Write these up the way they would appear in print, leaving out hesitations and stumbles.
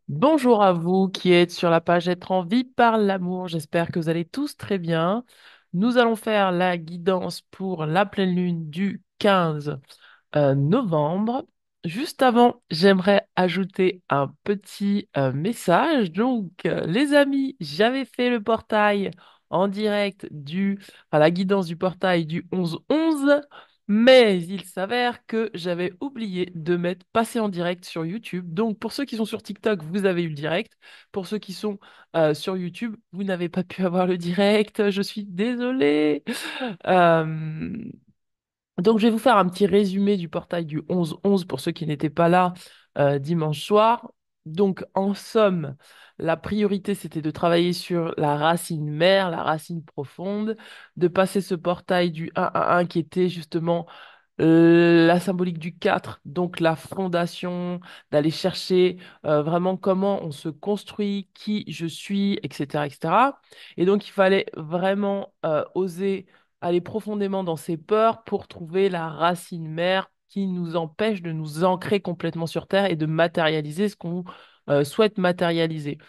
Bonjour à vous qui êtes sur la page Être en vie par l'amour. J'espère que vous allez tous très bien. Nous allons faire la guidance pour la pleine lune du 15 novembre. Juste avant, j'aimerais ajouter un petit message. Donc, les amis, j'avais fait le portail en direct la guidance du portail du 11-11, mais il s'avère que j'avais oublié de mettre passer en direct sur YouTube. Donc, pour ceux qui sont sur TikTok, vous avez eu le direct. Pour ceux qui sont sur YouTube, vous n'avez pas pu avoir le direct. Je suis désolée. Euh, donc, je vais vous faire un petit résumé du portail du 11-11 pour ceux qui n'étaient pas là dimanche soir. Donc, en somme, la priorité, c'était de travailler sur la racine mère, la racine profonde, de passer ce portail du 1 qui était justement la symbolique du 4, donc la fondation, d'aller chercher vraiment comment on se construit, qui je suis, etc., etc. Et donc, il fallait vraiment oser aller profondément dans ses peurs pour trouver la racine mère qui nous empêche de nous ancrer complètement sur Terre et de matérialiser ce qu'on souhaite matérialiser.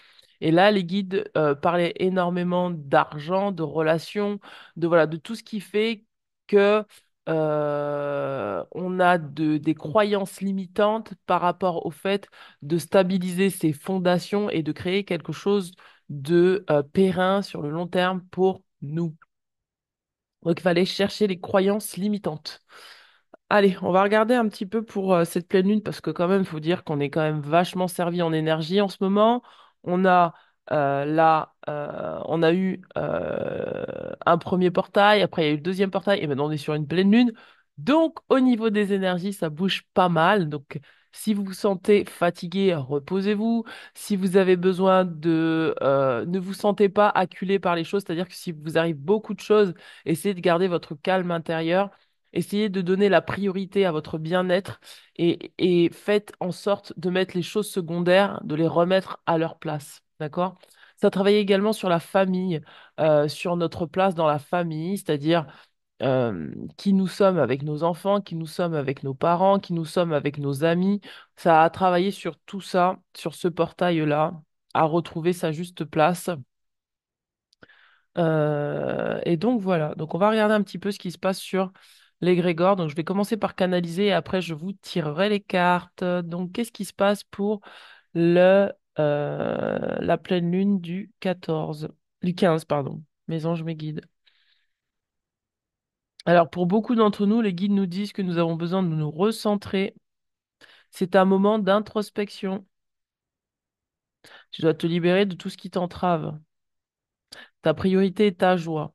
Et là, les guides parlaient énormément d'argent, de relations, de tout ce qui fait que on a des croyances limitantes par rapport au fait de stabiliser ses fondations et de créer quelque chose de périn sur le long terme pour nous. Donc, il fallait chercher les croyances limitantes. Allez, on va regarder un petit peu pour cette pleine lune parce que quand même, il faut dire qu'on est quand même vachement servi en énergie en ce moment. On a on a eu un premier portail, après il y a eu le deuxième portail et maintenant on est sur une pleine lune. Donc, au niveau des énergies, ça bouge pas mal. Donc, si vous vous sentez fatigué, reposez-vous. Si vous avez besoin ne vous sentez pas acculé par les choses, c'est-à-dire que si vous arrive beaucoup de choses, essayez de garder votre calme intérieur. Essayez de donner la priorité à votre bien-être et faites en sorte de mettre les choses secondaires, de les remettre à leur place. D'accord? Ça travaille également sur la famille, sur notre place dans la famille, c'est-à-dire qui nous sommes avec nos enfants, qui nous sommes avec nos parents, qui nous sommes avec nos amis. Ça a travaillé sur tout ça, sur ce portail-là, à retrouver sa juste place. Et donc voilà, donc on va regarder un petit peu ce qui se passe sur l'égrégore. Donc je vais commencer par canaliser et après je vous tirerai les cartes. Donc qu'est-ce qui se passe pour la pleine lune du 14, du 15, pardon. Mes anges, mes guides. Alors pour beaucoup d'entre nous, les guides nous disent que nous avons besoin de nous recentrer. C'est un moment d'introspection. Tu dois te libérer de tout ce qui t'entrave. Ta priorité est ta joie.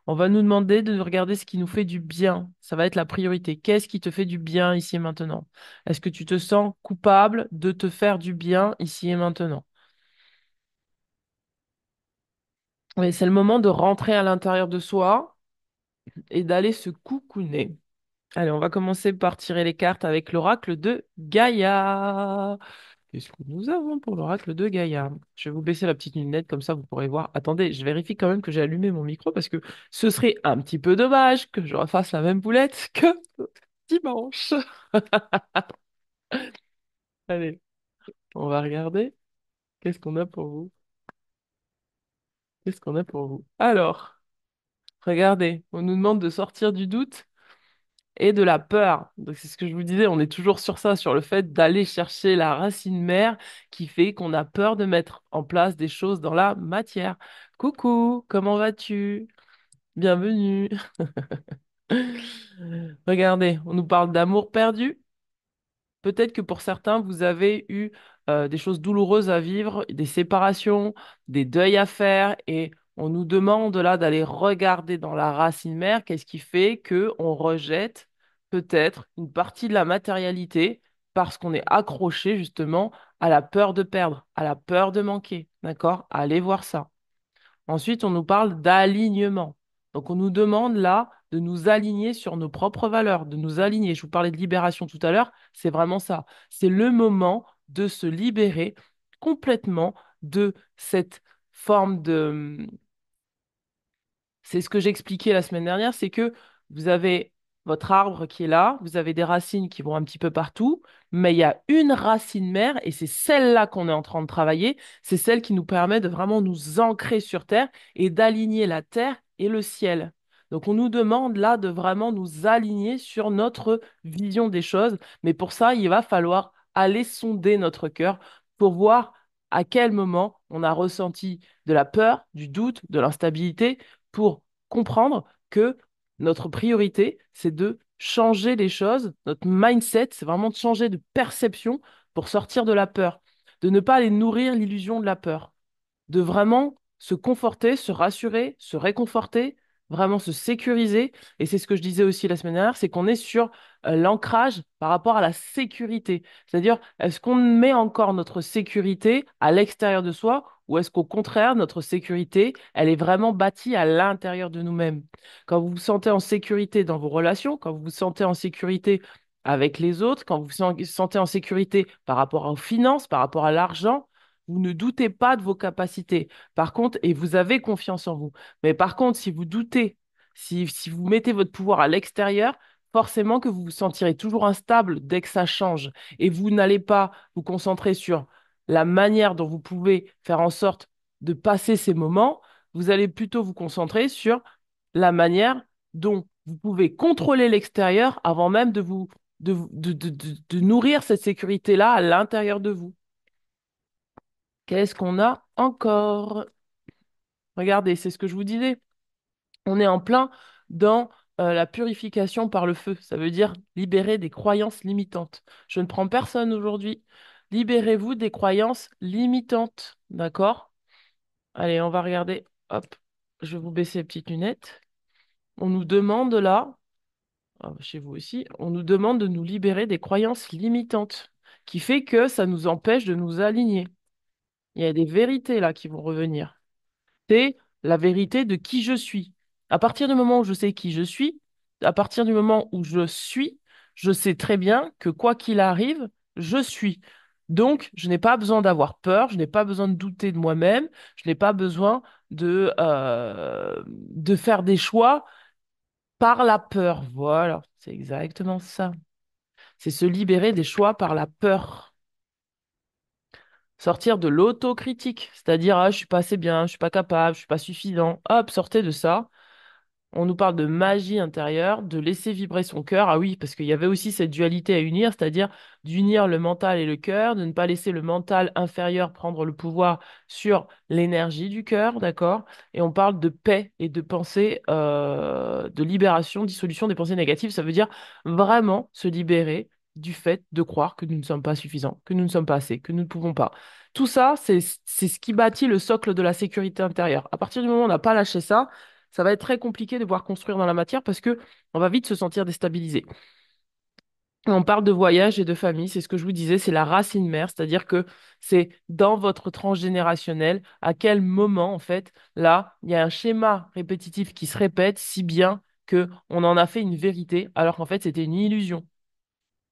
On va nous demander de regarder ce qui nous fait du bien. Ça va être la priorité. Qu'est-ce qui te fait du bien ici et maintenant? Est-ce que tu te sens coupable de te faire du bien ici et maintenant? Oui, c'est le moment de rentrer à l'intérieur de soi et d'aller se coucouner. Allez, on va commencer par tirer les cartes avec l'oracle de Gaïa. Qu'est-ce que nous avons pour l'oracle de Gaïa? Je vais vous baisser la petite lunette, comme ça vous pourrez voir. Attendez, je vérifie quand même que j'ai allumé mon micro parce que ce serait un petit peu dommage que je refasse la même boulette que dimanche. Allez, on va regarder. Qu'est-ce qu'on a pour vous? Qu'est-ce qu'on a pour vous? Alors, regardez, on nous demande de sortir du doute et de la peur. Donc c'est ce que je vous disais, on est toujours sur ça, sur le fait d'aller chercher la racine mère qui fait qu'on a peur de mettre en place des choses dans la matière. Coucou, comment vas-tu? Bienvenue. Regardez, on nous parle d'amour perdu. Peut-être que pour certains, vous avez eu des choses douloureuses à vivre, des séparations, des deuils à faire, et on nous demande là d'aller regarder dans la racine mère qu'est-ce qui fait que on rejette peut-être une partie de la matérialité parce qu'on est accroché justement à la peur de perdre, à la peur de manquer. D'accord? Allez voir ça. Ensuite, on nous parle d'alignement. Donc, on nous demande là de nous aligner sur nos propres valeurs, de nous aligner. Je vous parlais de libération tout à l'heure, c'est vraiment ça. C'est le moment de se libérer complètement de cette forme de... C'est ce que j'expliquais la semaine dernière, c'est que vous avez votre arbre qui est là, vous avez des racines qui vont un petit peu partout, mais il y a une racine mère et c'est celle-là qu'on est en train de travailler. C'est celle qui nous permet de vraiment nous ancrer sur Terre et d'aligner la Terre et le ciel. Donc on nous demande là de vraiment nous aligner sur notre vision des choses, mais pour ça, il va falloir aller sonder notre cœur pour voir à quel moment on a ressenti de la peur, du doute, de l'instabilité, pour comprendre que notre priorité, c'est de changer les choses. Notre mindset, c'est vraiment de changer de perception pour sortir de la peur, de ne pas aller nourrir l'illusion de la peur, de vraiment se conforter, se rassurer, se réconforter, vraiment se sécuriser. Et c'est ce que je disais aussi la semaine dernière, c'est qu'on est sur l'ancrage par rapport à la sécurité. C'est-à-dire, est-ce qu'on met encore notre sécurité à l'extérieur de soi ou est-ce qu'au contraire, notre sécurité, elle est vraiment bâtie à l'intérieur de nous-mêmes? Quand vous vous sentez en sécurité dans vos relations, quand vous vous sentez en sécurité avec les autres, quand vous vous sentez en sécurité par rapport aux finances, par rapport à l'argent, vous ne doutez pas de vos capacités. Par contre, et vous avez confiance en vous. Mais par contre, si vous doutez, si vous mettez votre pouvoir à l'extérieur, forcément que vous vous sentirez toujours instable dès que ça change. Et vous n'allez pas vous concentrer sur la manière dont vous pouvez faire en sorte de passer ces moments. Vous allez plutôt vous concentrer sur la manière dont vous pouvez contrôler l'extérieur avant même de nourrir cette sécurité-là à l'intérieur de vous. Qu'est-ce qu'on a encore? Regardez, c'est ce que je vous disais. On est en plein dans la purification par le feu. Ça veut dire libérer des croyances limitantes. Je ne prends personne aujourd'hui. Libérez-vous des croyances limitantes. D'accord? Allez, on va regarder. Hop, je vais vous baisser les petites lunettes. On nous demande là, chez vous aussi, on nous demande de nous libérer des croyances limitantes, qui fait que ça nous empêche de nous aligner. Il y a des vérités là qui vont revenir. C'est la vérité de qui je suis. À partir du moment où je sais qui je suis, à partir du moment où je suis, je sais très bien que quoi qu'il arrive, je suis. Donc, je n'ai pas besoin d'avoir peur, je n'ai pas besoin de douter de moi-même, je n'ai pas besoin de faire des choix par la peur. Voilà, c'est exactement ça. C'est se libérer des choix par la peur. Sortir de l'autocritique, c'est-à-dire, ah, je suis pas assez bien, je suis pas capable, je suis pas suffisant. Hop, sortez de ça. On nous parle de magie intérieure, de laisser vibrer son cœur. Ah oui, parce qu'il y avait aussi cette dualité à unir, c'est-à-dire d'unir le mental et le cœur, de ne pas laisser le mental inférieur prendre le pouvoir sur l'énergie du cœur, d'accord? Et on parle de paix et de pensée, de libération, dissolution des pensées négatives. Ça veut dire vraiment se libérer du fait de croire que nous ne sommes pas suffisants, que nous ne sommes pas assez, que nous ne pouvons pas. Tout ça, c'est ce qui bâtit le socle de la sécurité intérieure. À partir du moment où on n'a pas lâché ça, ça va être très compliqué de voir construire dans la matière parce que on va vite se sentir déstabilisé. On parle de voyage et de famille, c'est ce que je vous disais, c'est la racine mère, c'est-à-dire que c'est dans votre transgénérationnel, à quel moment, en fait, là, il y a un schéma répétitif qui se répète si bien que on en a fait une vérité, alors qu'en fait, c'était une illusion.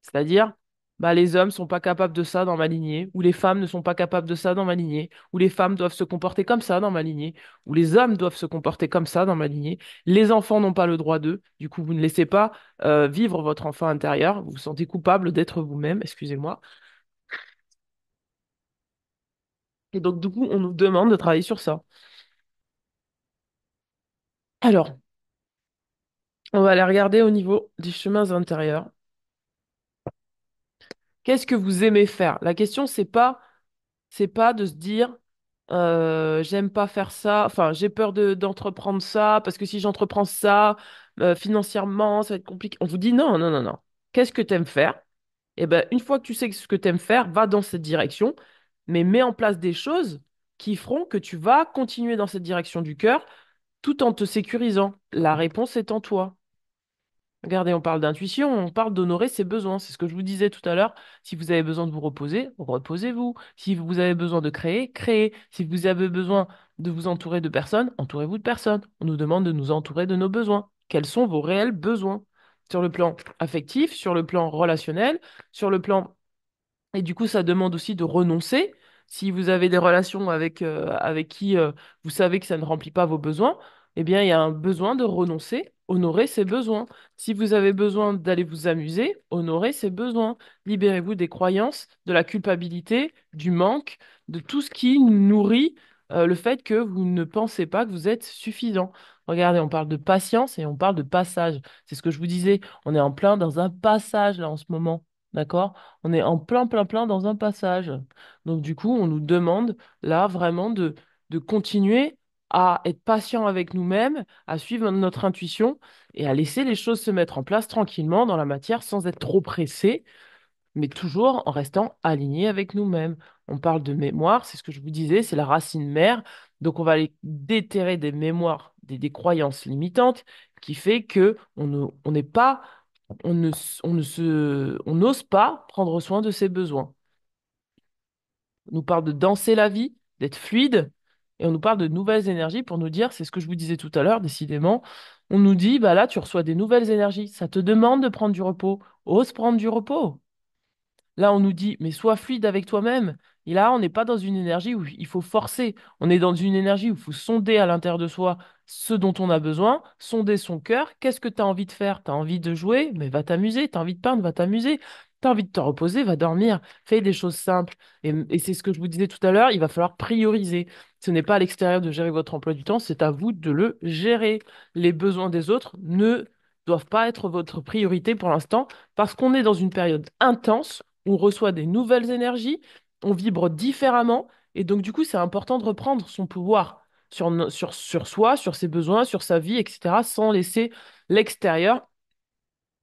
C'est-à-dire, bah, les hommes sont pas capables de ça dans ma lignée, ou les femmes ne sont pas capables de ça dans ma lignée, ou les femmes doivent se comporter comme ça dans ma lignée, ou les hommes doivent se comporter comme ça dans ma lignée. Les enfants n'ont pas le droit d'eux, du coup, vous ne laissez pas vivre votre enfant intérieur, vous vous sentez coupable d'être vous-même, excusez-moi. Et donc, du coup, on nous demande de travailler sur ça. Alors, on va aller regarder au niveau des chemins intérieurs. Qu'est-ce que vous aimez faire? La question, c'est pas de se dire j'aime pas faire ça, enfin j'ai peur d'entreprendre ça parce que si j'entreprends ça financièrement ça va être compliqué. On vous dit non, non, non, non. Qu'est-ce que tu aimes faire? Et ben une fois que tu sais ce que tu aimes faire, va dans cette direction, mais mets en place des choses qui feront que tu vas continuer dans cette direction du cœur tout en te sécurisant. La réponse est en toi. Regardez, on parle d'intuition, on parle d'honorer ses besoins. C'est ce que je vous disais tout à l'heure. Si vous avez besoin de vous reposer, reposez-vous. Si vous avez besoin de créer, créez. Si vous avez besoin de vous entourer de personnes, entourez-vous de personnes. On nous demande de nous entourer de nos besoins. Quels sont vos réels besoins? Sur le plan affectif, sur le plan relationnel, sur le plan... Et du coup, ça demande aussi de renoncer. Si vous avez des relations avec qui vous savez que ça ne remplit pas vos besoins, eh bien, il y a un besoin de renoncer, honorer ses besoins. Si vous avez besoin d'aller vous amuser, honorez ses besoins. Libérez-vous des croyances, de la culpabilité, du manque, de tout ce qui nourrit le fait que vous ne pensez pas que vous êtes suffisant. Regardez, on parle de patience et on parle de passage. C'est ce que je vous disais. On est en plein dans un passage là en ce moment. D'accord? On est en plein dans un passage. Donc, du coup, on nous demande là vraiment de continuer à être patient avec nous-mêmes, à suivre notre intuition et à laisser les choses se mettre en place tranquillement dans la matière sans être trop pressé, mais toujours en restant aligné avec nous-mêmes. On parle de mémoire, c'est ce que je vous disais, c'est la racine mère. Donc on va aller déterrer des mémoires, des croyances limitantes qui fait que on n'est pas, on n'ose pas prendre soin de ses besoins. On nous parle de danser la vie, d'être fluide, et on nous parle de nouvelles énergies pour nous dire, c'est ce que je vous disais tout à l'heure, décidément, on nous dit, bah là, tu reçois des nouvelles énergies, ça te demande de prendre du repos, ose prendre du repos. Là, on nous dit, mais sois fluide avec toi-même. Et là, on n'est pas dans une énergie où il faut forcer. On est dans une énergie où il faut sonder à l'intérieur de soi ce dont on a besoin, sonder son cœur. Qu'est-ce que tu as envie de faire? Tu as envie de jouer? Mais va t'amuser. Tu as envie de peindre? Va t'amuser. Tu as envie de te reposer? Va dormir. Fais des choses simples. Et c'est ce que je vous disais tout à l'heure, il va falloir prioriser. Ce n'est pas à l'extérieur de gérer votre emploi du temps, c'est à vous de le gérer. Les besoins des autres ne doivent pas être votre priorité pour l'instant parce qu'on est dans une période intense, on reçoit des nouvelles énergies, on vibre différemment, et donc du coup, c'est important de reprendre son pouvoir sur soi, sur ses besoins, sur sa vie, etc., sans laisser l'extérieur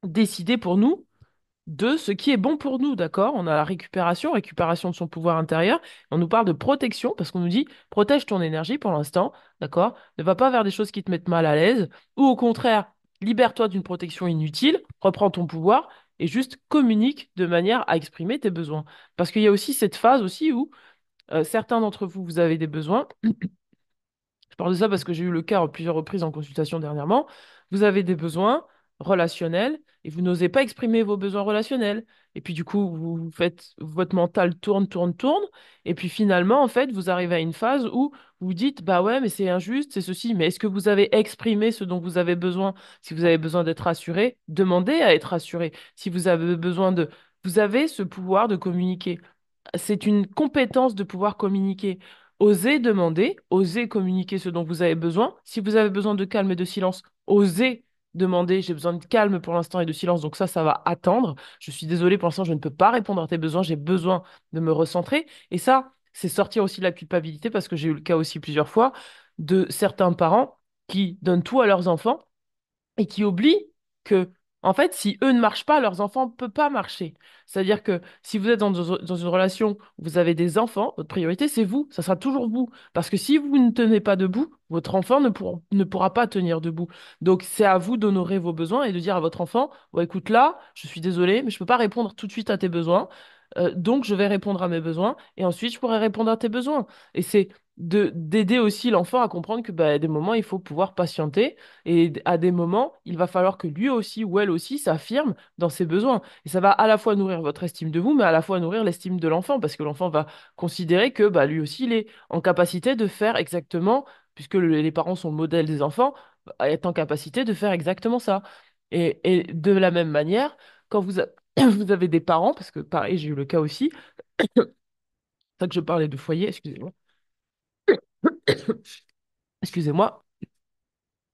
décider pour nous de ce qui est bon pour nous, d'accord? On a la récupération de son pouvoir intérieur. On nous parle de protection parce qu'on nous dit protège ton énergie pour l'instant, d'accord? Ne va pas vers des choses qui te mettent mal à l'aise ou au contraire, libère-toi d'une protection inutile, reprends ton pouvoir et juste communique de manière à exprimer tes besoins. Parce qu'il y a aussi cette phase aussi où certains d'entre vous, vous avez des besoins. Je parle de ça parce que j'ai eu le cas à plusieurs reprises en consultation dernièrement. Vous avez des besoins relationnels et vous n'osez pas exprimer vos besoins relationnels. Et puis du coup, vous faites, votre mental tourne. Et puis finalement, en fait, vous arrivez à une phase où vous dites, bah ouais, mais c'est injuste, c'est ceci. Mais est-ce que vous avez exprimé ce dont vous avez besoin? Si vous avez besoin d'être rassuré, demandez à être rassuré. Si vous avez besoin de... Vous avez ce pouvoir de communiquer. C'est une compétence de pouvoir communiquer. Osez demander, osez communiquer ce dont vous avez besoin. Si vous avez besoin de calme et de silence, osez demander, j'ai besoin de calme pour l'instant et de silence, donc ça va attendre. Je suis désolée, pour l'instant, je ne peux pas répondre à tes besoins, j'ai besoin de me recentrer. Et ça, c'est sortir aussi de la culpabilité, parce que j'ai eu le cas aussi plusieurs fois de certains parents qui donnent tout à leurs enfants et qui oublient que, en fait, si eux ne marchent pas, leurs enfants ne peuvent pas marcher. C'est-à-dire que si vous êtes dans une relation où vous avez des enfants, votre priorité, c'est vous. Ça sera toujours vous. Parce que si vous ne tenez pas debout, votre enfant ne pourra pas tenir debout. Donc, c'est à vous d'honorer vos besoins et de dire à votre enfant, ouais, écoute, là, je suis désolé, mais je ne peux pas répondre tout de suite à tes besoins. Donc, je vais répondre à mes besoins et ensuite, je pourrai répondre à tes besoins. Et c'est d'aider aussi l'enfant à comprendre que bah, à des moments, il faut pouvoir patienter et à des moments, il va falloir que lui aussi ou elle aussi s'affirme dans ses besoins. Et ça va à la fois nourrir votre estime de vous, mais à la fois nourrir l'estime de l'enfant, parce que l'enfant va considérer que bah, lui aussi, il est en capacité de faire exactement, puisque les parents sont le modèle des enfants, est en capacité de faire exactement ça. Et de la même manière, quand vous avez des parents, parce que pareil, j'ai eu le cas aussi, c'est ça que je parlais de foyer, excusez-moi. Excusez-moi.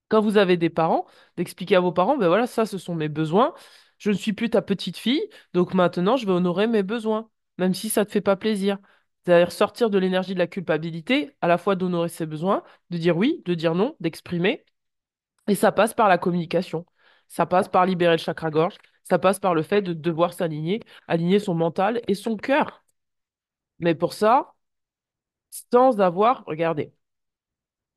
Quand vous avez des parents, d'expliquer à vos parents, ben voilà, ça, ce sont mes besoins. Je ne suis plus ta petite fille, donc maintenant, je vais honorer mes besoins, même si ça ne te fait pas plaisir. C'est-à-dire sortir de l'énergie de la culpabilité, à la fois d'honorer ses besoins, de dire oui, de dire non, d'exprimer. Et ça passe par la communication. Ça passe par libérer le chakra-gorge. Ça passe par le fait de devoir s'aligner, aligner son mental et son cœur. Mais pour ça, sans avoir, regardez.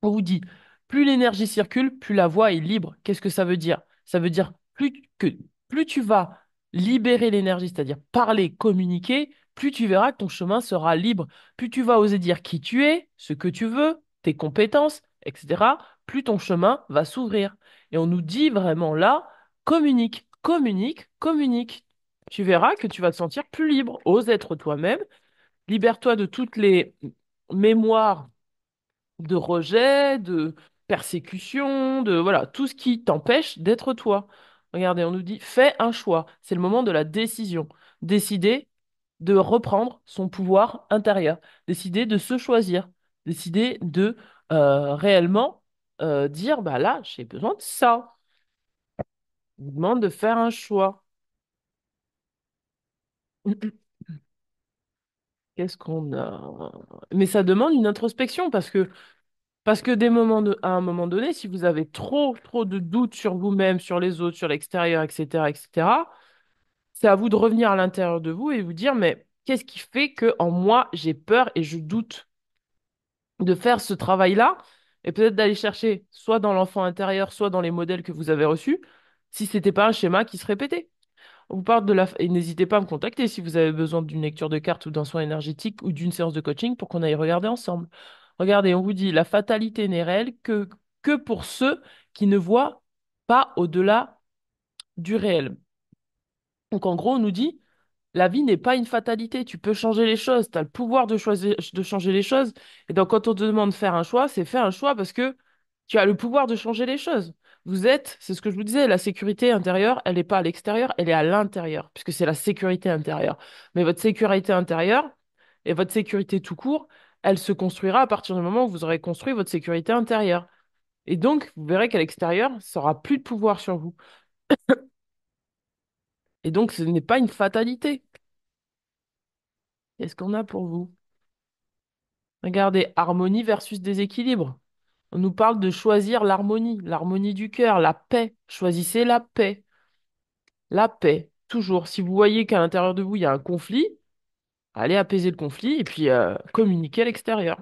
On vous dit, plus l'énergie circule, plus la voie est libre. Qu'est-ce que ça veut dire? Ça veut dire plus tu vas libérer l'énergie, c'est-à-dire parler, communiquer, plus tu verras que ton chemin sera libre. Plus tu vas oser dire qui tu es, ce que tu veux, tes compétences, etc., plus ton chemin va s'ouvrir. Et on nous dit vraiment là, communique. Tu verras que tu vas te sentir plus libre. Ose être toi-même. Libère-toi de toutes les mémoires de rejet, persécution, de voilà, tout ce qui t'empêche d'être toi. Regardez, on nous dit, fais un choix. C'est le moment de la décision. Décider de reprendre son pouvoir intérieur. Décider de se choisir. Décider de réellement dire, bah là, j'ai besoin de ça. On vous demande de faire un choix. Qu'est-ce qu'on a? Mais ça demande une introspection parce que à un moment donné, si vous avez trop de doutes sur vous-même, sur les autres, sur l'extérieur, etc., c'est à vous de revenir à l'intérieur de vous et vous dire, mais qu'est-ce qui fait que en moi, j'ai peur et je doute de faire ce travail-là et peut-être d'aller chercher soit dans l'enfant intérieur, soit dans les modèles que vous avez reçus, si c'était pas un schéma qui se répétait. On vous parle de la... Et n'hésitez pas à me contacter si vous avez besoin d'une lecture de cartes ou d'un soin énergétique ou d'une séance de coaching pour qu'on aille regarder ensemble. Regardez, on vous dit, la fatalité n'est réelle que pour ceux qui ne voient pas au-delà du réel. Donc en gros, on nous dit, la vie n'est pas une fatalité, tu peux changer les choses, tu as le pouvoir de choisir, de changer les choses. Et donc quand on te demande de faire un choix, c'est faire un choix parce que tu as le pouvoir de changer les choses. Vous êtes, c'est ce que je vous disais, la sécurité intérieure, elle n'est pas à l'extérieur, elle est à l'intérieur, puisque c'est la sécurité intérieure. Mais votre sécurité intérieure et votre sécurité tout court, elle se construira à partir du moment où vous aurez construit votre sécurité intérieure. Et donc, vous verrez qu'à l'extérieur, ça aura plus de pouvoir sur vous. Et donc, ce n'est pas une fatalité. Qu'est-ce qu'on a pour vous? Regardez, harmonie versus déséquilibre. On nous parle de choisir l'harmonie du cœur, la paix. Choisissez la paix. La paix, toujours. Si vous voyez qu'à l'intérieur de vous, il y a un conflit, allez apaiser le conflit et puis communiquer à l'extérieur.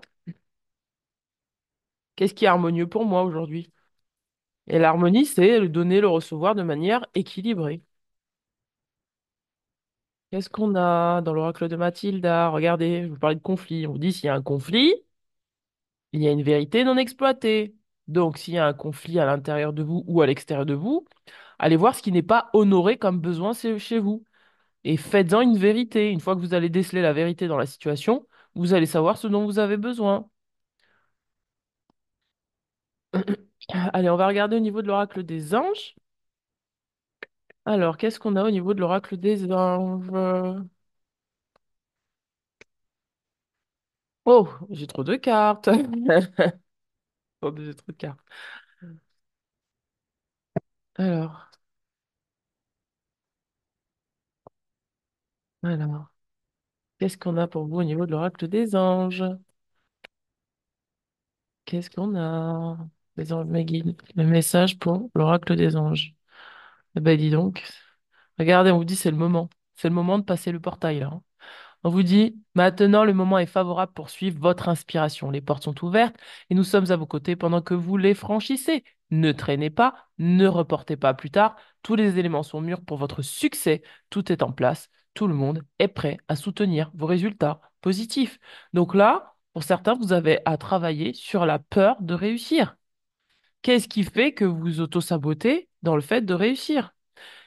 Qu'est-ce qui est harmonieux pour moi aujourd'hui? Et l'harmonie, c'est le donner, le recevoir de manière équilibrée. Qu'est-ce qu'on a dans l'oracle de Mathilda? Regardez, je vous parlais de conflit. On vous dit s'il y a un conflit, il y a une vérité non exploitée. Donc, s'il y a un conflit à l'intérieur de vous ou à l'extérieur de vous, allez voir ce qui n'est pas honoré comme besoin chez vous. Et faites-en une vérité. Une fois que vous allez déceler la vérité dans la situation, vous allez savoir ce dont vous avez besoin. Allez, on va regarder au niveau de l'oracle des anges. Alors, qu'est-ce qu'on a au niveau de l'oracle des anges? Oh, j'ai trop de cartes. Oh, j'ai trop de cartes. Alors, alors, qu'est-ce qu'on a pour vous au niveau de l'oracle des anges? Qu'est-ce qu'on a? Les anges me guident. Le message pour l'oracle des anges. Eh ben, dis donc. Regardez, on vous dit c'est le moment. C'est le moment de passer le portail, là, hein. On vous dit, maintenant le moment est favorable pour suivre votre inspiration. Les portes sont ouvertes et nous sommes à vos côtés pendant que vous les franchissez. Ne traînez pas, ne reportez pas plus tard. Tous les éléments sont mûrs pour votre succès. Tout est en place. Tout le monde est prêt à soutenir vos résultats positifs. Donc là, pour certains, vous avez à travailler sur la peur de réussir. Qu'est-ce qui fait que vous vous auto-sabotez dans le fait de réussir?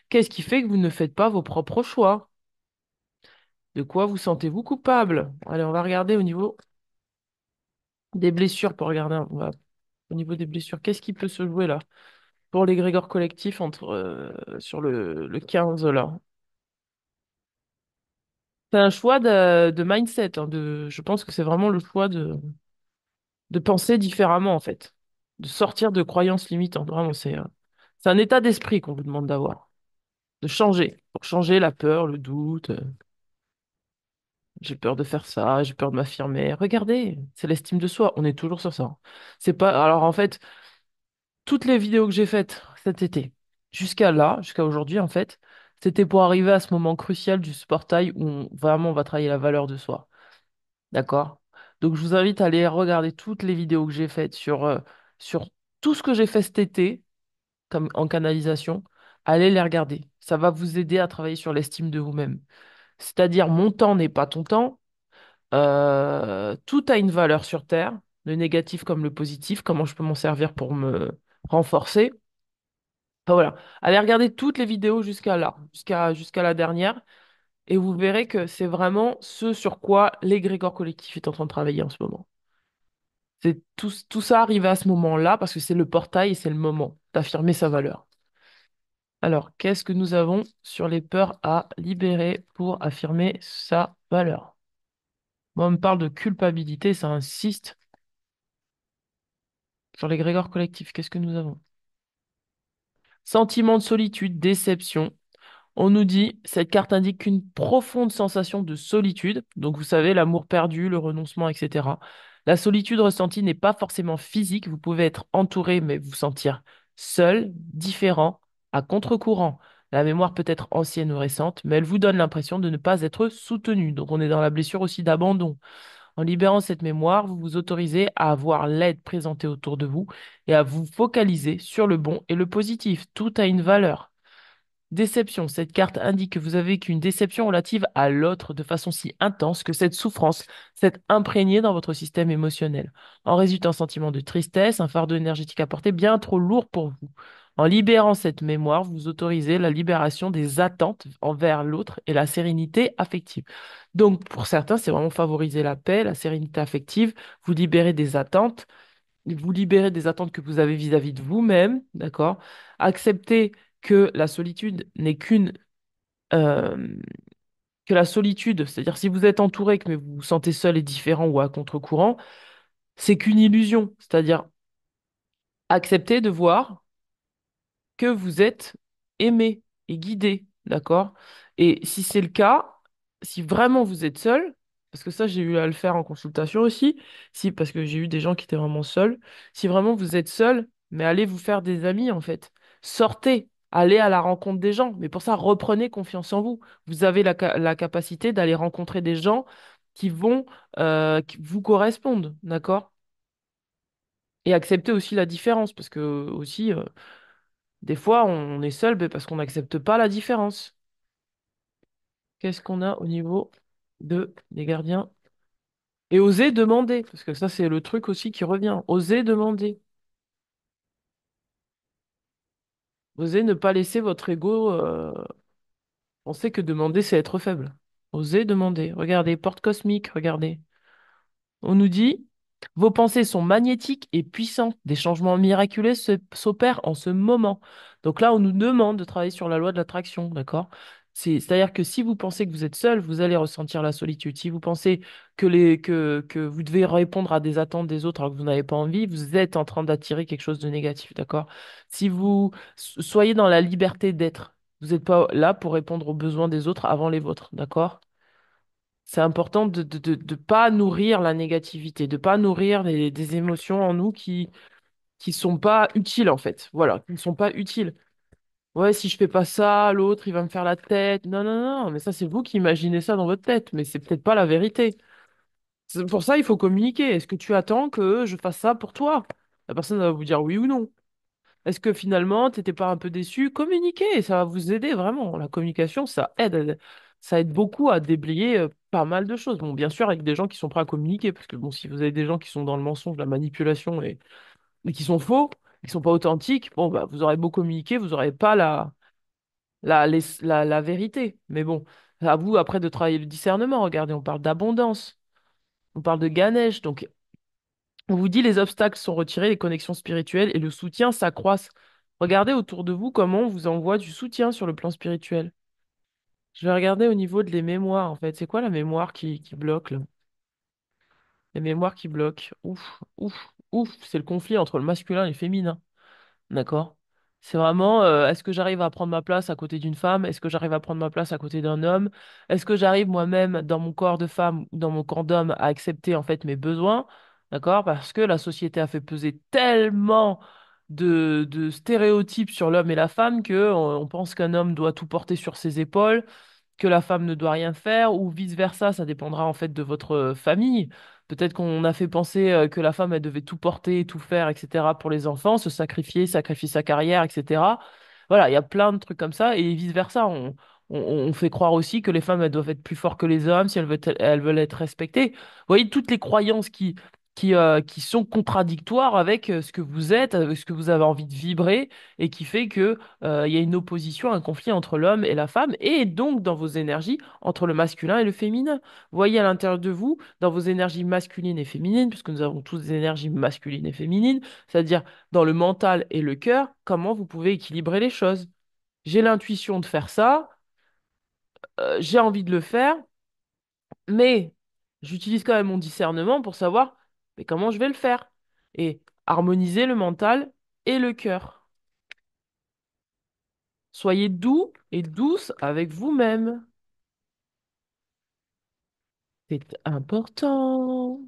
Qu'est-ce qui fait que vous ne faites pas vos propres choix? De quoi vous sentez-vous coupable? Allez, on va regarder au niveau des blessures pour regarder au niveau des blessures. Qu'est-ce qui peut se jouer là pour l'égrégore collectif sur le 15 là? C'est un choix de mindset, hein, je pense que c'est vraiment le choix de penser différemment en fait, de sortir de croyances limitantes. Vraiment, c'est un état d'esprit qu'on vous demande d'avoir, de changer, pour changer la peur, le doute. J'ai peur de faire ça, j'ai peur de m'affirmer. Regardez, c'est l'estime de soi. On est toujours sur ça. C'est pas. Alors en fait, toutes les vidéos que j'ai faites cet été, jusqu'à là, jusqu'à aujourd'hui, en fait, c'était pour arriver à ce moment crucial du portail où vraiment on va travailler la valeur de soi. D'accord? Donc je vous invite à aller regarder toutes les vidéos que j'ai faites sur tout ce que j'ai fait cet été, comme en canalisation. Allez les regarder. Ça va vous aider à travailler sur l'estime de vous-même. C'est-à-dire, mon temps n'est pas ton temps. Tout a une valeur sur Terre, le négatif comme le positif, comment je peux m'en servir pour me renforcer. Enfin, voilà. Allez regarder toutes les vidéos jusqu'à là, jusqu'à la dernière, et vous verrez que c'est vraiment ce sur quoi l'égrégore collectif est en train de travailler en ce moment. C'est tout ça arrivé à ce moment-là parce que c'est le portail et c'est le moment d'affirmer sa valeur. Alors, qu'est-ce que nous avons sur les peurs à libérer pour affirmer sa valeur? Moi, on me parle de culpabilité, ça insiste sur l'égrégore collectif. Qu'est-ce que nous avons? Sentiment de solitude, déception. On nous dit, cette carte indique qu'une profonde sensation de solitude, donc vous savez, l'amour perdu, le renoncement, etc. La solitude ressentie n'est pas forcément physique, vous pouvez être entouré, mais vous sentir seul, différent, à contre-courant. La mémoire peut être ancienne ou récente, mais elle vous donne l'impression de ne pas être soutenu. Donc on est dans la blessure aussi d'abandon. En libérant cette mémoire, vous vous autorisez à avoir l'aide présentée autour de vous et à vous focaliser sur le bon et le positif. Tout a une valeur. Déception. Cette carte indique que vous avez vécu une déception relative à l'autre de façon si intense que cette souffrance s'est imprégnée dans votre système émotionnel. En résulte un sentiment de tristesse, un fardeau énergétique à porter bien trop lourd pour vous. En libérant cette mémoire, vous autorisez la libération des attentes envers l'autre et la sérénité affective. Donc, pour certains, c'est vraiment favoriser la paix, la sérénité affective, vous libérez des attentes, vous libérez des attentes que vous avez vis-à-vis de vous-même, d'accord? Accepter que la solitude n'est euh, que la solitude, c'est-à-dire si vous êtes entouré mais vous vous sentez seul et différent ou à contre-courant, c'est qu'une illusion. C'est-à-dire accepter de voir que vous êtes aimé et guidé, d'accord? Et si c'est le cas, si vraiment vous êtes seul, parce que ça j'ai eu à le faire en consultation aussi, si parce que j'ai eu des gens qui étaient vraiment seuls, si vraiment vous êtes seul, mais allez vous faire des amis en fait. Sortez, allez à la rencontre des gens, mais pour ça reprenez confiance en vous. Vous avez la capacité d'aller rencontrer des gens qui vous correspondent, d'accord? Et accepter aussi la différence, parce que aussi des fois, on est seul parce qu'on n'accepte pas la différence. Qu'est-ce qu'on a au niveau des gardiens? Et oser demander, parce que ça, c'est le truc aussi qui revient. Oser demander. Oser ne pas laisser votre ego penser que demander, c'est être faible. Oser demander. Regardez, porte cosmique, regardez. On nous dit, vos pensées sont magnétiques et puissantes. Des changements miraculeux s'opèrent en ce moment. Donc là, on nous demande de travailler sur la loi de l'attraction, d'accord? C'est-à-dire que si vous pensez que vous êtes seul, vous allez ressentir la solitude. Si vous pensez que vous devez répondre à des attentes des autres alors que vous n'avez pas envie, vous êtes en train d'attirer quelque chose de négatif, d'accord? Si vous soyez dans la liberté d'être, vous n'êtes pas là pour répondre aux besoins des autres avant les vôtres, d'accord? C'est important de pas nourrir la négativité, de pas nourrir des émotions en nous qui sont pas utiles, en fait. Voilà, qui ne sont pas utiles. Ouais, si je fais pas ça, l'autre, il va me faire la tête. Non, non, non, mais ça, c'est vous qui imaginez ça dans votre tête, mais c'est peut-être pas la vérité. C'est pour ça, il faut communiquer. Est-ce que tu attends que je fasse ça pour toi? La personne va vous dire oui ou non. Est-ce que finalement, t'étais pas un peu déçu? Communiquez, ça va vous aider vraiment. La communication, ça aide beaucoup à déblayer pas mal de choses. Bon, bien sûr, avec des gens qui sont prêts à communiquer, parce que bon, si vous avez des gens qui sont dans le mensonge, la manipulation et qui sont faux, qui sont pas authentiques, bon, bah, vous aurez beau communiquer, vous aurez pas la vérité. Mais bon, à vous après de travailler le discernement. Regardez, on parle d'abondance, on parle de Ganesh, donc on vous dit les obstacles sont retirés, les connexions spirituelles et le soutien s'accroissent. Regardez autour de vous comment on vous envoie du soutien sur le plan spirituel. Je vais regarder au niveau de les mémoires, en fait. C'est quoi la mémoire qui bloque, là? Les mémoires qui bloquent. Ouf, ouf, ouf. C'est le conflit entre le masculin et le féminin. D'accord? C'est vraiment, est-ce que j'arrive à prendre ma place à côté d'une femme? Est-ce que j'arrive à prendre ma place à côté d'un homme? Est-ce que j'arrive moi-même dans mon corps de femme ou dans mon corps d'homme à accepter en fait mes besoins? D'accord? Parce que la société a fait peser tellement de stéréotypes sur l'homme et la femme que on pense qu'un homme doit tout porter sur ses épaules, que la femme ne doit rien faire, ou vice-versa, ça dépendra en fait de votre famille. Peut-être qu'on a fait penser que la femme, elle devait tout porter, tout faire, etc. pour les enfants, se sacrifier, sacrifier sa carrière, etc. Voilà, il y a plein de trucs comme ça, et vice-versa. On fait croire aussi que les femmes, elles doivent être plus fortes que les hommes si elles veulent être respectées. Vous voyez, toutes les croyances qui qui sont contradictoires avec ce que vous êtes, avec ce que vous avez envie de vibrer, et qui fait que, il y a une opposition, un conflit entre l'homme et la femme, et donc dans vos énergies, entre le masculin et le féminin. Voyez à l'intérieur de vous, dans vos énergies masculines et féminines, puisque nous avons tous des énergies masculines et féminines, c'est-à-dire dans le mental et le cœur, comment vous pouvez équilibrer les choses. J'ai l'intuition de faire ça, j'ai envie de le faire, mais j'utilise quand même mon discernement pour savoir mais comment je vais le faire. Et harmoniser le mental et le cœur. Soyez doux et douce avec vous-même. C'est important.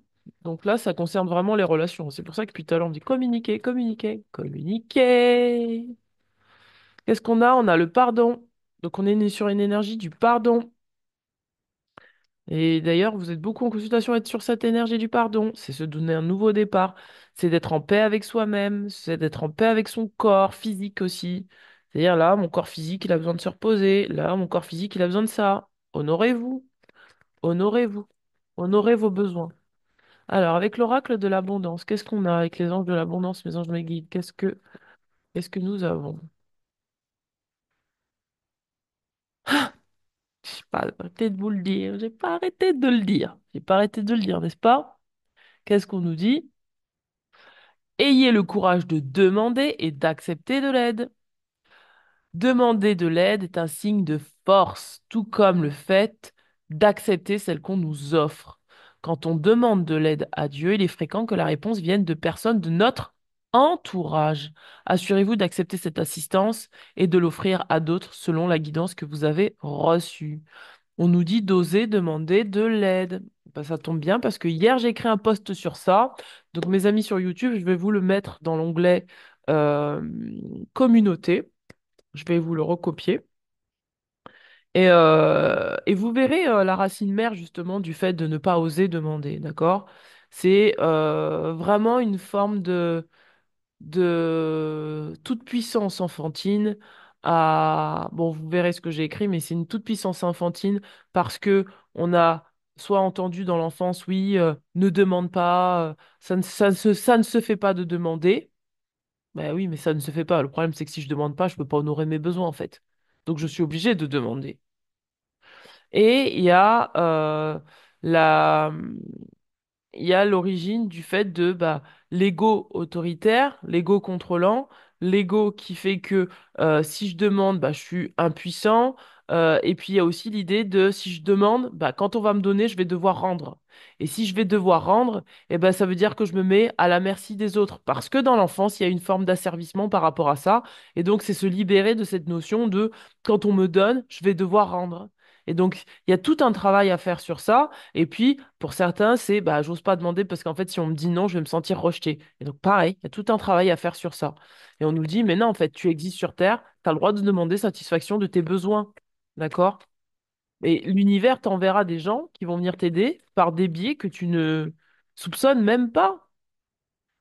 Donc là, ça concerne vraiment les relations. C'est pour ça que depuis tout à l'heure, on dit communiquer, communiquer, communiquer. Qu'est-ce qu'on a? On a le pardon. Donc on est sur une énergie du pardon. Et d'ailleurs, vous êtes beaucoup en consultation à être sur cette énergie du pardon. C'est se donner un nouveau départ. C'est d'être en paix avec soi-même. C'est d'être en paix avec son corps physique aussi. C'est-à-dire là, mon corps physique, il a besoin de se reposer. Là, mon corps physique, il a besoin de ça. Honorez-vous. Honorez-vous. Honorez vos besoins. Alors, avec l'oracle de l'abondance, qu'est-ce qu'on a avec les anges de l'abondance, mes anges, mes guides? Qu'est-ce que nous avons? J'ai pas arrêté de vous le dire. J'ai pas arrêté de le dire. J'ai pas arrêté de le dire, n'est-ce pas? Qu'est-ce qu'on nous dit? Ayez le courage de demander et d'accepter de l'aide. Demander de l'aide est un signe de force, tout comme le fait d'accepter celle qu'on nous offre. Quand on demande de l'aide à Dieu, il est fréquent que la réponse vienne de personnes de notre entourage. Assurez-vous d'accepter cette assistance et de l'offrir à d'autres selon la guidance que vous avez reçue. On nous dit d'oser demander de l'aide. Ben, ça tombe bien parce que hier j'ai écrit un post sur ça. Donc mes amis sur YouTube, je vais vous le mettre dans l'onglet euh, communauté. Je vais vous le recopier. Et vous verrez la racine mère justement du fait de ne pas oser demander, d'accord? C'est vraiment une forme de toute puissance enfantine à... Bon, vous verrez ce que j'ai écrit, mais c'est une toute puissance enfantine parce que on a soit entendu dans l'enfance, oui, ne demande pas, ça ne se fait pas de demander. Ben oui, mais ça ne se fait pas. Le problème, c'est que si je demande pas, je peux pas honorer mes besoins, en fait. Donc, je suis obligée de demander. Et il y a la, il y a l'origine du fait de bah, l'ego autoritaire, l'ego contrôlant, l'ego qui fait que si je demande, bah, je suis impuissant. Et puis il y a aussi l'idée de si je demande, bah, quand on va me donner, je vais devoir rendre. Et si je vais devoir rendre, eh ben, ça veut dire que je me mets à la merci des autres. Parce que dans l'enfance, il y a une forme d'asservissement par rapport à ça. Et donc, c'est se libérer de cette notion de quand on me donne, je vais devoir rendre. Et donc, il y a tout un travail à faire sur ça. Et puis, pour certains, c'est bah, j'ose pas demander parce qu'en fait, si on me dit non, je vais me sentir rejeté. Et donc, pareil, il y a tout un travail à faire sur ça. Et on nous dit, mais non, en fait, tu existes sur Terre, tu as le droit de demander satisfaction de tes besoins. D'accord? Et l'univers t'enverra des gens qui vont venir t'aider par des biais que tu ne soupçonnes même pas.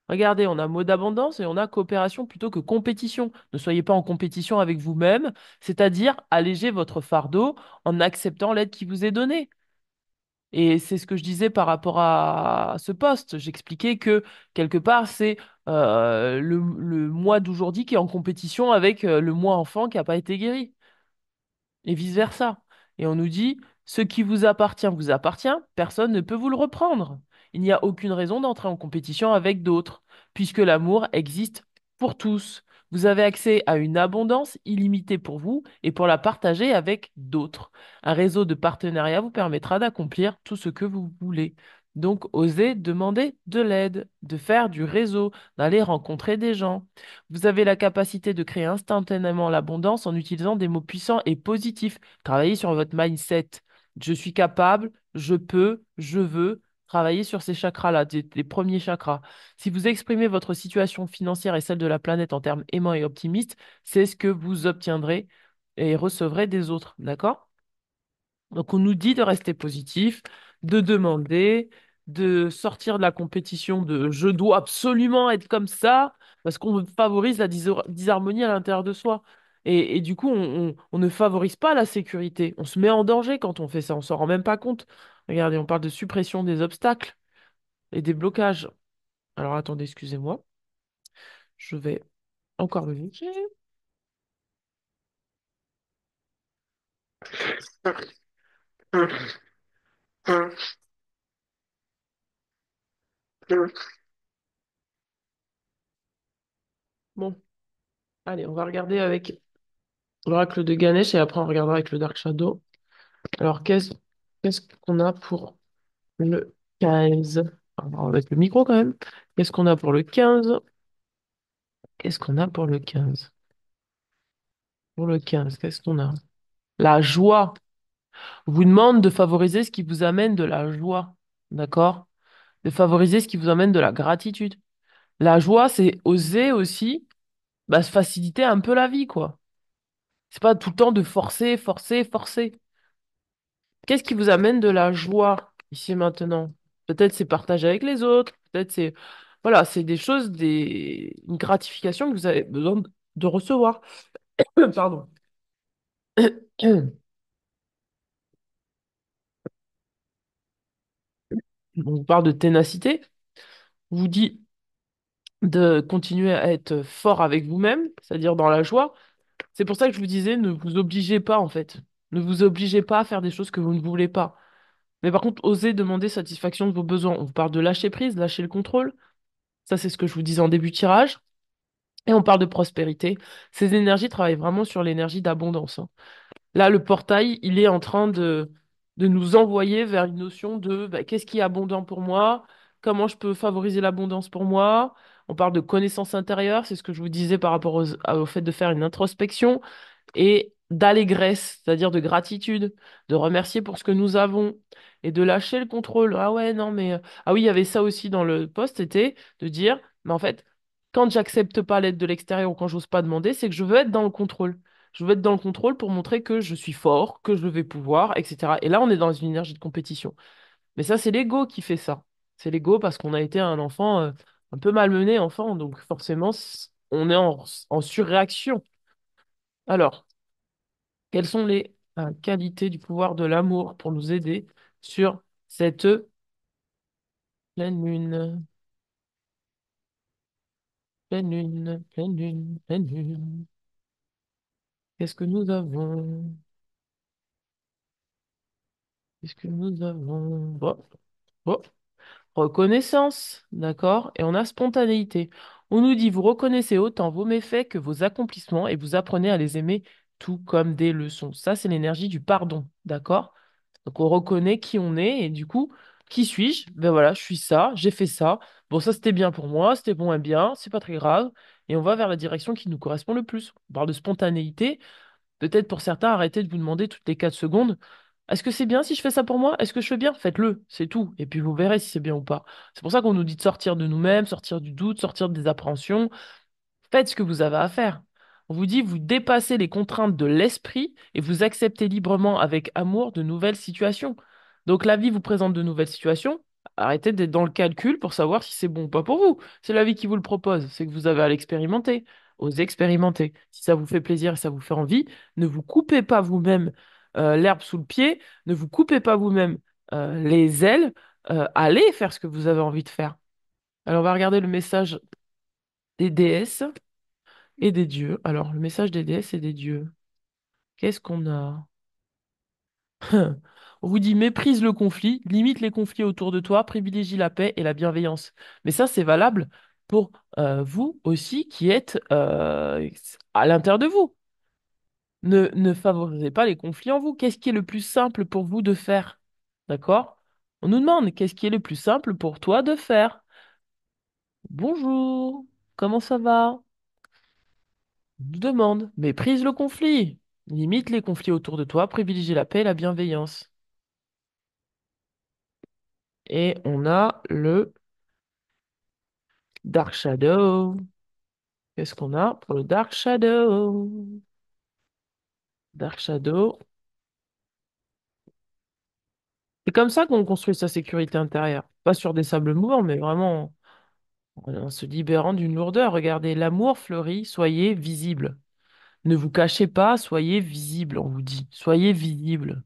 Regardez, on a mot d'abondance et on a coopération plutôt que compétition. Ne soyez pas en compétition avec vous-même, c'est-à-dire alléger votre fardeau en acceptant l'aide qui vous est donnée. Et c'est ce que je disais par rapport à ce poste. J'expliquais que quelque part, c'est le moi d'aujourd'hui qui est en compétition avec le moi enfant qui n'a pas été guéri et vice-versa. Et on nous dit, ce qui vous appartient, personne ne peut vous le reprendre. Il n'y a aucune raison d'entrer en compétition avec d'autres, puisque l'amour existe pour tous. Vous avez accès à une abondance illimitée pour vous et pour la partager avec d'autres. Un réseau de partenariats vous permettra d'accomplir tout ce que vous voulez. Donc, osez demander de l'aide, de faire du réseau, d'aller rencontrer des gens. Vous avez la capacité de créer instantanément l'abondance en utilisant des mots puissants et positifs. Travaillez sur votre mindset. Je suis capable, je peux, je veux. Travailler sur ces chakras-là, des premiers chakras. Si vous exprimez votre situation financière et celle de la planète en termes aimants et optimistes, c'est ce que vous obtiendrez et recevrez des autres. D'accord? Donc, on nous dit de rester positif, de demander, de sortir de la compétition de je dois absolument être comme ça, parce qu'on favorise la disharmonie à l'intérieur de soi. Et du coup, on ne favorise pas la sécurité. On se met en danger quand on fait ça, on s'en rend même pas compte. Regardez, on parle de suppression des obstacles et des blocages. Alors attendez, excusez-moi. Je vais encore vérifier. Bon, allez, on va regarder avec l'oracle de Ganesh et après on regardera avec le Dark Shadow. Alors, qu'est-ce qu'on a pour le 15? Alors, avec le micro quand même. Qu'est-ce qu'on a pour le 15? Qu'est-ce qu'on a pour le 15? Pour le 15, qu'est-ce qu'on a? La joie. On vous demande de favoriser ce qui vous amène de la joie. D'accord? De favoriser ce qui vous amène de la gratitude. La joie, c'est oser aussi bah, se faciliter un peu la vie, quoi. C'est pas tout le temps de forcer, forcer, forcer. Qu'est-ce qui vous amène de la joie ici et maintenant? Peut-être c'est partager avec les autres, peut-être c'est voilà, c'est des choses, une gratification que vous avez besoin de recevoir. Pardon. On vous parle de ténacité, on vous dit de continuer à être fort avec vous-même, c'est-à-dire dans la joie. C'est pour ça que je vous disais, ne vous obligez pas en fait. Ne vous obligez pas à faire des choses que vous ne voulez pas. Mais par contre, osez demander satisfaction de vos besoins. On vous parle de lâcher prise, lâcher le contrôle. Ça, c'est ce que je vous disais en début de tirage. Et on parle de prospérité. Ces énergies travaillent vraiment sur l'énergie d'abondance, hein. Là, le portail, il est en train de nous envoyer vers une notion de bah, qu'est-ce qui est abondant pour moi, comment je peux favoriser l'abondance pour moi. On parle de connaissance intérieure, c'est ce que je vous disais par rapport au fait de faire une introspection et d'allégresse, c'est-à-dire de gratitude, de remercier pour ce que nous avons et de lâcher le contrôle. Ah ouais, non, mais... Ah oui, il y avait ça aussi dans le post, c'était de dire, mais en fait, quand j'accepte pas l'aide de l'extérieur ou quand j'ose pas demander, c'est que je veux être dans le contrôle. Je veux être dans le contrôle pour montrer que je suis fort, que je vais pouvoir, etc. Et là, on est dans une énergie de compétition. Mais ça, c'est l'ego qui fait ça. C'est l'ego parce qu'on a été un enfant un peu malmené, enfant, donc forcément, on est en surréaction. Alors, quelles sont les qualités du pouvoir de l'amour pour nous aider sur cette pleine lune, pleine lune, pleine lune, pleine lune? Qu'est-ce que nous avons? Qu'est-ce que nous avons? Bon, bon. Reconnaissance, d'accord? Et on a spontanéité. On nous dit, vous reconnaissez autant vos méfaits que vos accomplissements et vous apprenez à les aimer tout comme des leçons. Ça, c'est l'énergie du pardon, d'accord? Donc on reconnaît qui on est et du coup, qui suis-je? Ben voilà, je suis ça, j'ai fait ça. Bon, ça c'était bien pour moi, c'était bon et bien, c'est pas très grave. Et on va vers la direction qui nous correspond le plus. On parle de spontanéité. Peut-être pour certains, arrêtez de vous demander toutes les 4 secondes, est-ce que c'est bien si je fais ça pour moi? Est-ce que je fais bien? Faites-le, c'est tout. Et puis vous verrez si c'est bien ou pas. C'est pour ça qu'on nous dit de sortir de nous-mêmes, sortir du doute, sortir des appréhensions. Faites ce que vous avez à faire. On vous dit, vous dépassez les contraintes de l'esprit et vous acceptez librement avec amour de nouvelles situations. Donc la vie vous présente de nouvelles situations. Arrêtez d'être dans le calcul pour savoir si c'est bon ou pas pour vous. C'est la vie qui vous le propose. C'est que vous avez à l'expérimenter. Osez expérimenter. Si ça vous fait plaisir et ça vous fait envie, ne vous coupez pas vous-même l'herbe sous le pied. Ne vous coupez pas vous-même les ailes. Allez faire ce que vous avez envie de faire. Alors on va regarder le message des déesses et des dieux. Alors, le message des déesses et des dieux. Qu'est-ce qu'on a? On vous dit méprise le conflit, limite les conflits autour de toi, privilégie la paix et la bienveillance. Mais ça, c'est valable pour vous aussi qui êtes à l'intérieur de vous. Ne favorisez pas les conflits en vous. Qu'est-ce qui est le plus simple pour vous de faire? D'accord? On nous demande qu'est-ce qui est le plus simple pour toi de faire? Bonjour, comment ça va? On nous demande, méprise le conflit. Limite les conflits autour de toi, privilégie la paix et la bienveillance. Et on a le Dark Shadow. Qu'est-ce qu'on a pour le Dark Shadow? Dark Shadow. C'est comme ça qu'on construit sa sécurité intérieure. Pas sur des sables mouvants, mais vraiment en se libérant d'une lourdeur. Regardez, l'amour fleurit, soyez visible. Ne vous cachez pas, soyez visible, on vous dit. Soyez visible.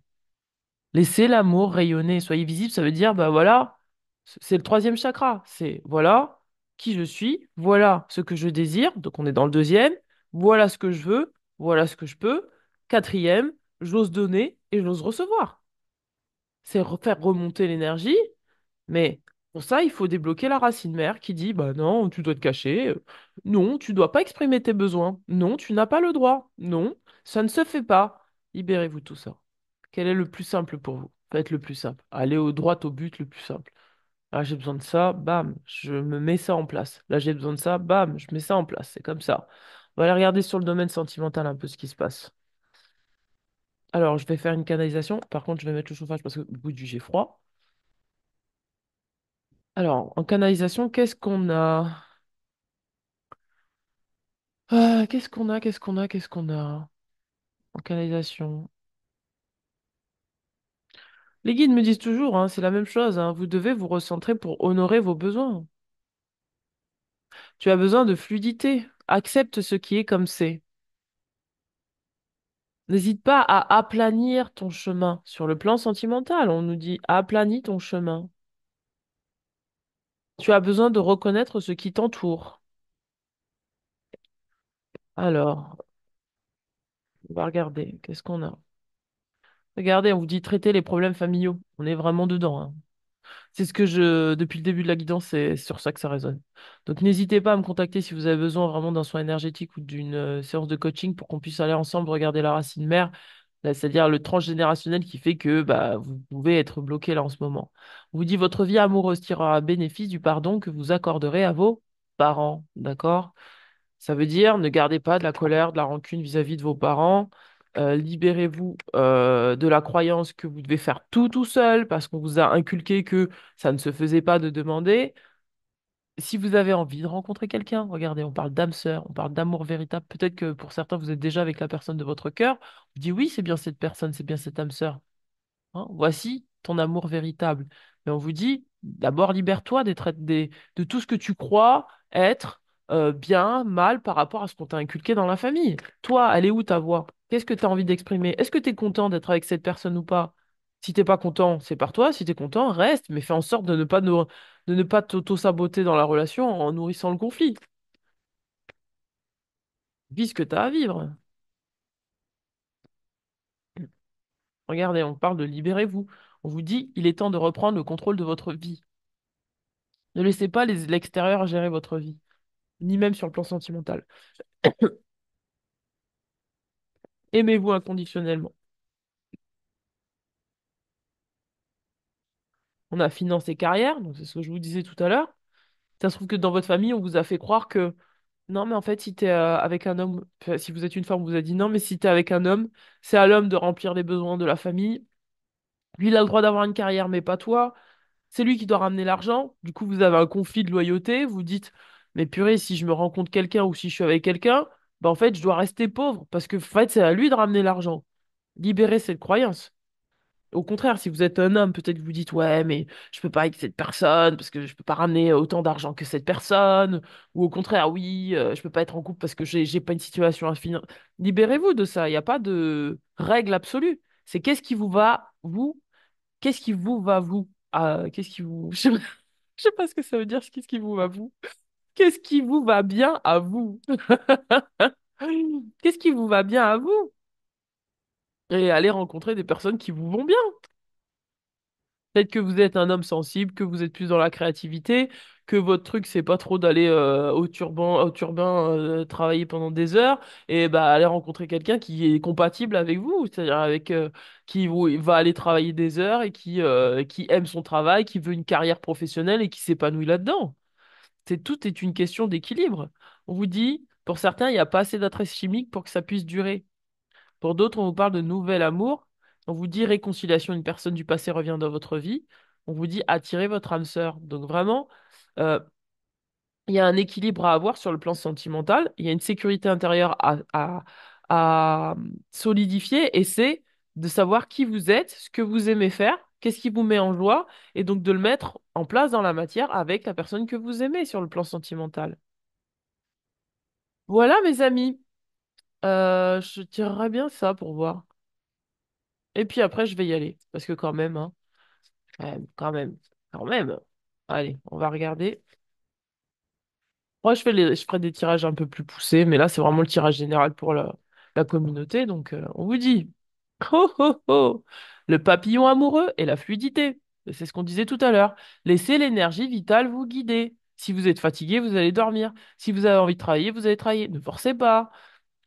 Laissez l'amour rayonner, soyez visible, ça veut dire, bah voilà, c'est le troisième chakra. C'est, voilà, qui je suis, voilà ce que je désire, donc on est dans le deuxième, voilà ce que je veux, voilà ce que je peux. Quatrième, j'ose donner et j'ose recevoir. C'est faire remonter l'énergie, mais pour ça, il faut débloquer la racine mère qui dit, bah non, tu dois te cacher, non, tu dois pas exprimer tes besoins, non, tu n'as pas le droit, non, ça ne se fait pas. Libérez-vous de tout ça. Quel est le plus simple pour vous? Faites le plus simple. Allez au droit au but le plus simple. Là, j'ai besoin de ça, bam, je me mets ça en place. Là, j'ai besoin de ça, bam, je mets ça en place. C'est comme ça. On va aller regarder sur le domaine sentimental un peu ce qui se passe. Alors, je vais faire une canalisation. Par contre, je vais mettre le chauffage parce que au bout du j'ai froid. Alors, en canalisation, qu'est-ce qu'on a? Qu'est-ce qu'on a? Qu'est-ce qu'on a? Qu'est-ce qu'on a? En canalisation. Les guides me disent toujours, hein, c'est la même chose, hein, vous devez vous recentrer pour honorer vos besoins. Tu as besoin de fluidité. Accepte ce qui est comme c'est. N'hésite pas à aplanir ton chemin. Sur le plan sentimental, on nous dit aplanis ton chemin. Tu as besoin de reconnaître ce qui t'entoure. Alors, on va regarder. Qu'est-ce qu'on a? Regardez, on vous dit traiter les problèmes familiaux. On est vraiment dedans, hein. C'est ce que depuis le début de la guidance, c'est sur ça que ça résonne. Donc n'hésitez pas à me contacter si vous avez besoin vraiment d'un soin énergétique ou d'une séance de coaching pour qu'on puisse aller ensemble regarder la racine mère, là, c'est-à-dire le transgénérationnel qui fait que bah, vous pouvez être bloqué là en ce moment. On vous dit votre vie amoureuse tirera bénéfice du pardon que vous accorderez à vos parents, d'accord? Ça veut dire ne gardez pas de la colère, de la rancune vis-à-vis de vos parents. Libérez-vous de la croyance que vous devez faire tout seul parce qu'on vous a inculqué que ça ne se faisait pas de demander. Si vous avez envie de rencontrer quelqu'un, regardez, on parle d'âme sœur, on parle d'amour véritable. Peut-être que pour certains, vous êtes déjà avec la personne de votre cœur. Vous dites oui, c'est bien cette personne, c'est bien cette âme sœur. Hein, voici ton amour véritable. Mais on vous dit, d'abord libère-toi de tout ce que tu crois être bien, mal par rapport à ce qu'on t'a inculqué dans la famille. Toi, elle est où ta voix? Qu'est-ce que tu as envie d'exprimer? Est-ce que tu es content d'être avec cette personne ou pas? Si t'es pas content, c'est par toi. Si tu es content, reste, mais fais en sorte de ne pas t'auto-saboter dans la relation en nourrissant le conflit. Vis ce que tu as à vivre. Regardez, on parle de libérez-vous. On vous dit, il est temps de reprendre le contrôle de votre vie. Ne laissez pas l'extérieur gérer votre vie, ni même sur le plan sentimental. Aimez-vous inconditionnellement. On a finance et carrière, donc c'est ce que je vous disais tout à l'heure. Ça se trouve que dans votre famille, on vous a fait croire que non, mais en fait, si tu es avec un homme, enfin, si vous êtes une femme, on vous a dit non, mais si tu es avec un homme, c'est à l'homme de remplir les besoins de la famille. Lui, il a le droit d'avoir une carrière, mais pas toi. C'est lui qui doit ramener l'argent. Du coup, vous avez un conflit de loyauté. Vous dites, mais purée, si je me rencontre quelqu'un ou si je suis avec quelqu'un, bah en fait, je dois rester pauvre parce que en fait, c'est à lui de ramener l'argent. Libérez cette croyance. Au contraire, si vous êtes un homme, peut-être que vous dites, ouais, mais je peux pas avec cette personne parce que je peux pas ramener autant d'argent que cette personne. Ou au contraire, oui, je peux pas être en couple parce que j'ai pas une situation à finir. Libérez-vous de ça. Il n'y a pas de règle absolue. C'est qu'est-ce qui vous va, vous. Qu'est-ce qui vous va, vous? Qu'est-ce qui vous... Je sais pas ce que ça veut dire, qu'est-ce qui vous va, vous? Qu'est-ce qui vous va bien à vous? Qu'est-ce qui vous va bien à vous? Et aller rencontrer des personnes qui vous vont bien. Peut-être que vous êtes un homme sensible, que vous êtes plus dans la créativité, que votre truc, c'est pas trop d'aller au turbin travailler pendant des heures, et bah aller rencontrer quelqu'un qui est compatible avec vous, c'est-à-dire avec va aller travailler des heures et qui aime son travail, qui veut une carrière professionnelle et qui s'épanouit là-dedans. Tout est une question d'équilibre. On vous dit, pour certains, il n'y a pas assez d'attraits chimiques pour que ça puisse durer. Pour d'autres, on vous parle de nouvel amour. On vous dit réconciliation, une personne du passé revient dans votre vie. On vous dit attirez votre âme sœur. Donc vraiment, euh, il y a un équilibre à avoir sur le plan sentimental. Il y a une sécurité intérieure à solidifier et c'est de savoir qui vous êtes, ce que vous aimez faire, qu'est-ce qui vous met en joie et donc de le mettre en place dans la matière avec la personne que vous aimez sur le plan sentimental. Voilà, mes amis. Je tirerais bien ça pour voir. Et puis après, je vais y aller. Parce que quand même, hein, quand même, quand même. Allez, on va regarder. Moi, je ferai des tirages un peu plus poussés, mais là, c'est vraiment le tirage général pour la communauté. Donc, on vous dit, ho, ho, ho, le papillon amoureux et la fluidité. C'est ce qu'on disait tout à l'heure. Laissez l'énergie vitale vous guider. Si vous êtes fatigué, vous allez dormir. Si vous avez envie de travailler, vous allez travailler. Ne forcez pas.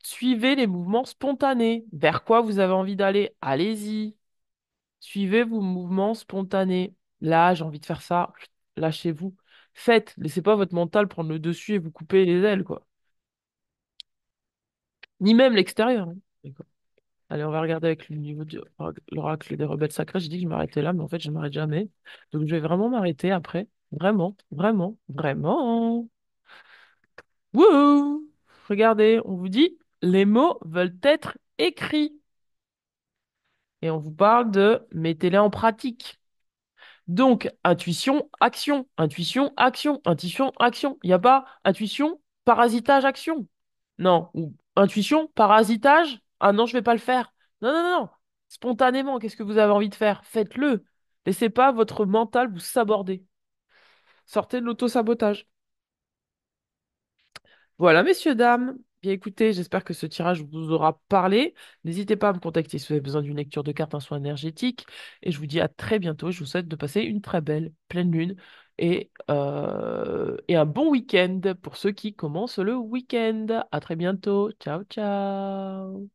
Suivez les mouvements spontanés. Vers quoi vous avez envie d'aller? Allez-y. Suivez vos mouvements spontanés. Là, j'ai envie de faire ça. Lâchez-vous. Faites. Laissez pas votre mental prendre le dessus et vous couper les ailes, quoi. Ni même l'extérieur, hein. D'accord. Allez, on va regarder avec le niveau de l'oracle des rebelles sacrés. J'ai dit que je m'arrêtais là, mais en fait, je ne m'arrête jamais. Donc, je vais vraiment m'arrêter après. Vraiment, vraiment, vraiment. Wouhou! Regardez, on vous dit, les mots veulent être écrits. Et on vous parle de mettez-les en pratique. Donc, intuition, action, intuition, action, intuition, action. Il n'y a pas intuition, parasitage, action. Non. Ou intuition, parasitage. Ah non, je vais pas le faire. Non, non, non, non. Spontanément, qu'est-ce que vous avez envie de faire? Faites-le. Laissez pas votre mental vous saborder. Sortez de l'auto-sabotage. Voilà, messieurs, dames. Bien écoutez, j'espère que ce tirage vous aura parlé. N'hésitez pas à me contacter si vous avez besoin d'une lecture de cartes, un soin énergétique. Et je vous dis à très bientôt. Je vous souhaite de passer une très belle pleine lune et un bon week-end pour ceux qui commencent le week-end. À très bientôt. Ciao, ciao.